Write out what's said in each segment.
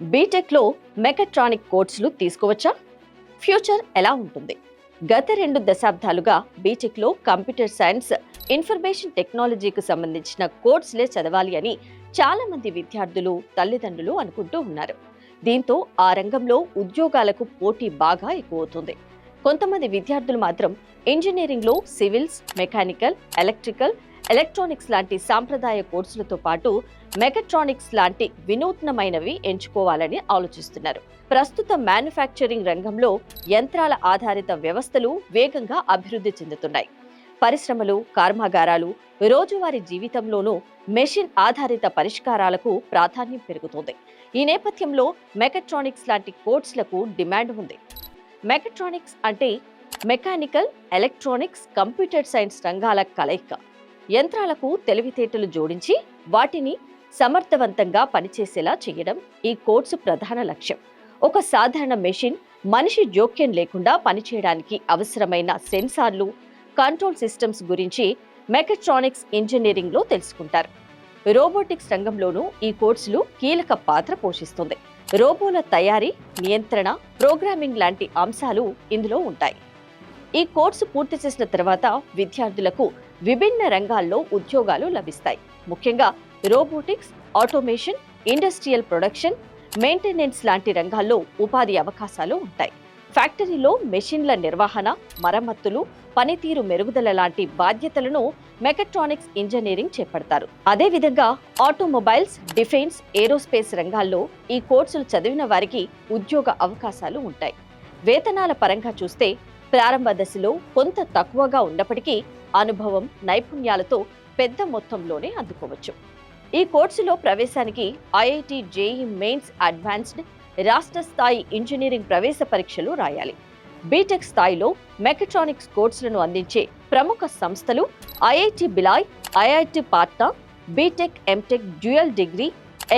బీటెక్లో మెకాట్రానిక్ కోర్సులు తీసుకోవచ్చా? ఫ్యూచర్ ఎలా ఉంటుంది? గత 2 దశాబ్దాలుగా బీటెక్లో కంప్యూటర్ సైన్స్, ఇన్ఫర్మేషన్ టెక్నాలజీకి సంబంధించిన కోర్సులే చదవాలి అని చాలా మంది విద్యార్థులు, తల్లిదండ్రులు అనుకుంటూ ఉన్నారు. దీంతో ఆ రంగంలో ఉద్యోగాలకు పోటీ బాగా ఎక్కువవుతుంది. కొంతమంది విద్యార్థులు మాత్రం ఇంజనీరింగ్లో సివిల్స్, మెకానికల్, ఎలక్ట్రికల్, ఎలక్ట్రానిక్స్ లాంటి సాంప్రదాయ కోర్సులతో పాటు మెకాట్రానిక్స్ లాంటి వినూత్నమైనవి ఎంచుకోవాలని ఆలోచిస్తున్నారు. ప్రస్తుత మ్యానుఫ్యాక్చరింగ్ రంగంలో యంత్రాల ఆధారిత వ్యవస్థలు వేగంగా అభివృద్ధి చెందుతున్నాయి. పరిశ్రమలు, కర్మాగారాలు, రోజువారీ జీవితంలోనూ మెషిన్ ఆధారిత పరిష్కారాలకు ప్రాధాన్యం పెరుగుతోంది. ఈ నేపథ్యంలో మెకాట్రానిక్స్ లాంటి కోర్సులకు డిమాండ్ ఉంది. మెకాట్రానిక్స్ అంటే మెకానికల్, ఎలక్ట్రానిక్స్, కంప్యూటర్ సైన్స్ రంగాల కలయిక. యంత్రాలకు తెలివితేటలు జోడించి వాటిని సమర్థవంతంగా పనిచేసేలా చేయడం ఈ కోర్సు ప్రధాన లక్ష్యం. ఒక సాధారణ మెషిన్ మనిషి జోక్యం లేకుండా పనిచేయడానికి అవసరమైన సెన్సార్లు, కంట్రోల్ సిస్టమ్స్ గురించి మెకాట్రానిక్స్ ఇంజనీరింగ్లో తెలుసుకుంటారు. రోబోటిక్స్ రంగంలోనూ ఈ కోర్సులు కీలక పాత్ర పోషిస్తుంది. రోబోల తయారీ, నియంత్రణ, ప్రోగ్రామింగ్ లాంటి అంశాలు ఇందులో ఉంటాయి. ఈ కోర్సు పూర్తి చేసిన తర్వాత విద్యార్థులకు విభిన్న రంగాల్లో ఉద్యోగాలు లభిస్తాయి. ముఖ్యంగా robotics, automation, industrial production, maintenance లాంటి రంగాల్లో ఉపాధి అవకాశాలు ఉంటాయి. ఫ్యాక్టరీలో మెషిన్ల నిర్వహణ, మరమ్మతులు, పనితీరు మెరుగుదల లాంటి బాధ్యతలను మెకాట్రానిక్స్ ఇంజనీరింగ్ చేపడతారు. అదేవిధంగా ఆటోమొబైల్స్, డిఫెన్స్, ఏరోస్పేస్ రంగాల్లో ఈ కోర్సులు చదివిన వారికి ఉద్యోగ అవకాశాలు ఉంటాయి. వేతనాల పరంగా చూస్తే ప్రారంభ దశలో కొంత తక్కువగా ఉన్నప్పటికీ అనుభవం, నైపుణ్యాలతో పెద్ద మొత్తంలోనే అందుకోవచ్చు. ఈ కోర్సులో ప్రవేశానికి ఐఐటి జేఈఈ మెయిన్స్ అడ్వాన్స్డ్, రాష్ట్ర స్థాయి ఇంజనీరింగ్ ప్రవేశ పరీక్షలు రాయాలి. బీటెక్ స్థాయిలో మెకాట్రానిక్స్ కోర్సులను అందించే ప్రముఖ సంస్థలు IIT Bhilai, IIT Patna, BTech MTech dual degree,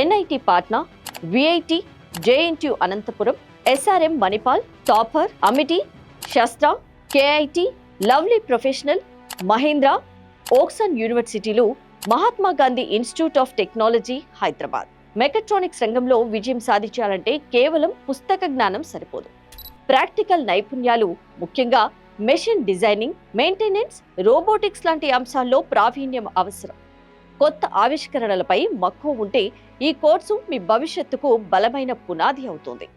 NIT Patna, VIT, JNTU Anantapuram, SRM Manipal, topper, Amity, Sastra, KIT, lovely professional, Mahendra, ఓక్సన్ యూనివర్సిటీలు, Mahatma Gandhi institute of technology, Hyderabad. Mechatronics రంగంలో విజయం సాధించాలంటే కేవలం పుస్తక జ్ఞానం సరిపోదు. ప్రాక్టికల్ నైపుణ్యాలు, ముఖ్యంగా మెషిన్ డిజైనింగ్, మెయింటెనెన్స్, రోబోటిక్స్ లాంటి అంశాల్లో ప్రావీణ్యం అవసరం. కొత్త ఆవిష్కరణలపై మక్కువ ఉంటే ఈ కోర్సు మీ భవిష్యత్తుకు బలమైన పునాది అవుతుంది.